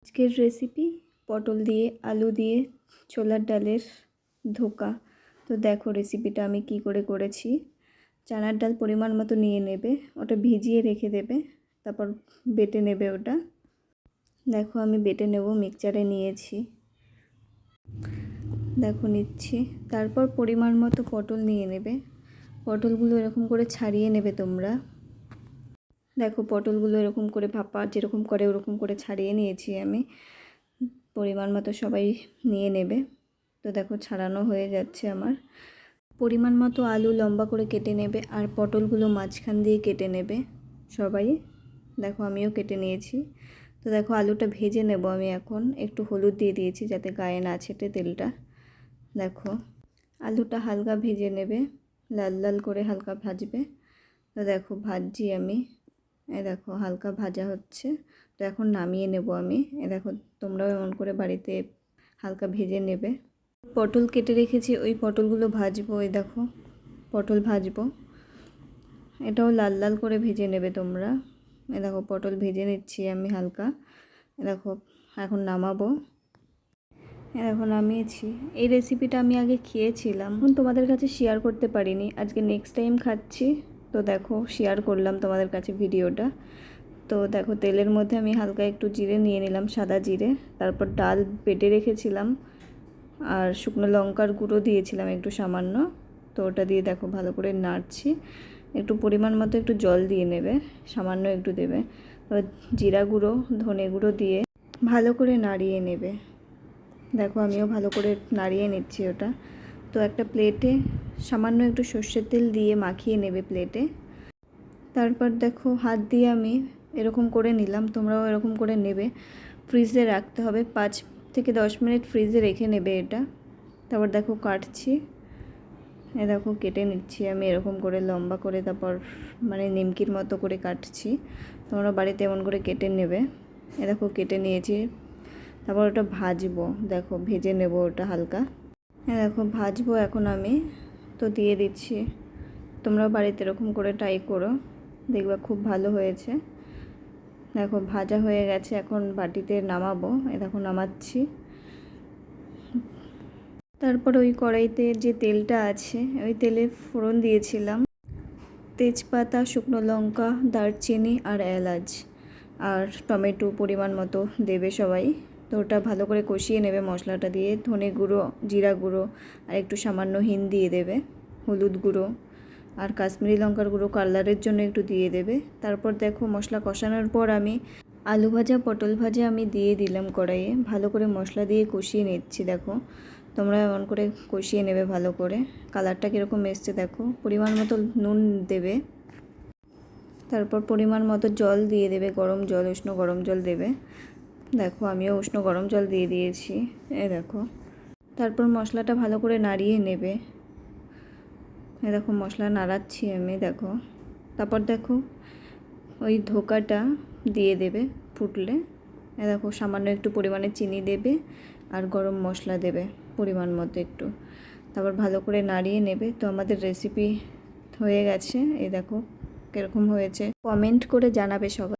আজকের রেসিপি পটল দিয়ে আলু দিয়ে ছোলার ডালের ধোকা। তো দেখো রেসিপিটা আমি কি করে করেছি। চানার ডাল পরিমাণ মতো নিয়ে নেবে, ওটা ভিজিয়ে রেখে দেবে, তারপর বেটে নেবে ওটা। দেখো আমি বেটে নেব, মিক্সচারে নিয়েছি, দেখো নিচ্ছি। তারপর পরিমাণ মতো পটল নিয়ে নেবে, পটলগুলো এরকম করে ছাড়িয়ে নেবে তোমরা। দেখো পটলগুলো এরকম করে ভাপা যেরকম করে ওরকম করে ছাড়িয়ে নিয়েছি আমি। পরিমাণ মতো সবাই নিয়ে নেবে। তো দেখো ছাড়ানো হয়ে যাচ্ছে আমার। পরিমাণ মতো আলু লম্বা করে কেটে নেবে, আর পটলগুলো মাঝখান দিয়ে কেটে নেবে সবাই। দেখো আমিও কেটে নিয়েছি। তো দেখো আলুটা ভেজে নেব আমি এখন। একটু হলুদ দিয়ে দিয়েছি যাতে গায়ে না ছেটে তেলটা। দেখো আলুটা হালকা ভেজে নেবে, লাল লাল করে হালকা ভাজবে। তো দেখো ভাজছি আমি, দেখো হালকা ভাজা হচ্ছে। তো এখন নামিয়ে নেব আমি। দেখো তোমরাও এমন করে বাড়িতে হালকা ভেজে নেবে। পটল কেটে রেখেছি, ওই পটলগুলো ভাজবো। এই দেখো পটল ভাজবো, এটাও লাল লাল করে ভেজে নেবে তোমরা। এই দেখো পটল ভেজে নিচ্ছি আমি হালকা। দেখো এখন নামাবো। এখন নামিয়েছি। এই রেসিপিটা আমি আগে খেয়েছিলাম, এখন তোমাদের কাছে শেয়ার করতে পারিনি, আজকে নেক্সট টাইম খাচ্ছি। তো দেখো শেয়ার করলাম তোমাদের কাছে ভিডিওটা। তো দেখো তেলের মধ্যে আমি হালকা একটু জিরে নিয়ে নিলাম, সাদা জিরে। তারপর ডাল বেটে রেখেছিলাম, আর শুকনো লঙ্কার গুঁড়ো দিয়েছিলাম একটু সামান্য। তো ওটা দিয়ে দেখো ভালো করে নাড়ছি। একটু পরিমাণ মতো একটু জল দিয়ে নেবে, সামান্য একটু দেবে। তো জিরা গুঁড়ো ধনে গুঁড়ো দিয়ে ভালো করে নাড়িয়ে নেবে। দেখো আমিও ভালো করে নাড়িয়ে নিচ্ছি ওটা। তো একটা প্লেটে সামান্য একটু সর্ষের তেল দিয়ে মাখিয়ে নেবে প্লেটে। তারপর দেখো হাত দিয়ে আমি এরকম করে নিলাম, তোমরাও এরকম করে নেবে। ফ্রিজে রাখতে হবে 5 থেকে 10 মিনিট ফ্রিজে রেখে নেবে এটা। তারপর দেখো কাটছি, দেখো কেটে নিচ্ছি আমি এরকম করে লম্বা করে, তারপর মানে নিমকির মতো করে কাটছি। তোমরা বাড়িতে এমন করে কেটে নেবে। দেখো কেটে নিয়েছি। তারপর ওটা ভাজবো, দেখো ভেজে নেব ওটা হালকা। দেখো ভাজবো এখন আমি। তো দিয়ে দিচ্ছি, তোমরা বাড়িতে এরকম করে ট্রাই করো, দেখবা খুব ভালো হয়েছে। দেখো ভাজা হয়ে গেছে, এখন বাটিতে নামাবো। দেখো নামাচ্ছি। তারপর ওই কড়াইতে যে তেলটা আছে, ওই তেলে ফোড়ন দিয়েছিলাম তেজপাতা, শুকনো লঙ্কা, দারচিনি আর এলাচ, আর টমেটো পরিমাণ মতো দেবে সবাই। তো ওটা ভালো করে কষিয়ে নেবে মশলাটা দিয়ে। ধনে গুঁড়ো, জিরা গুঁড়ো আর একটু সামান্য হিং দিয়ে দেবে, হলুদ গুঁড়ো আর কাশ্মীরি লঙ্কার গুঁড়ো কালারের জন্য একটু দিয়ে দেবে। তারপর দেখো মশলা কষানোর পর আমি আলু ভাজা পটল ভাজা আমি দিয়ে দিলাম কড়াইয়ে। ভালো করে মশলা দিয়ে কষিয়ে নিচ্ছি। দেখো তোমরা এমন করে কষিয়ে নেবে ভালো করে। কালারটা কীরকম এসছে দেখো। পরিমাণ মতো নুন দেবে, তারপর পরিমাণ মতো জল দিয়ে দেবে, গরম জল, উষ্ণ গরম জল দেবে। দেখো আমিও উষ্ণ গরম জল দিয়ে দিয়েছি। দেখো তারপর মশলাটা ভালো করে নাড়িয়ে নেবে। দেখো মশলা নাড়াচ্ছি আমি। দেখো তারপর দেখো ওই ধোকাটা দিয়ে দেবে ফুটলে। দেখো সামান্য একটু পরিমাণে চিনি দেবে আর গরম মশলা দেবে পরিমাণ মতো একটু। তারপর ভালো করে নাড়িয়ে নেবে। তো আমাদের রেসিপি হয়ে গেছে। এই দেখো কীরকম হয়েছে, কমেন্ট করে জানাবে সবাই।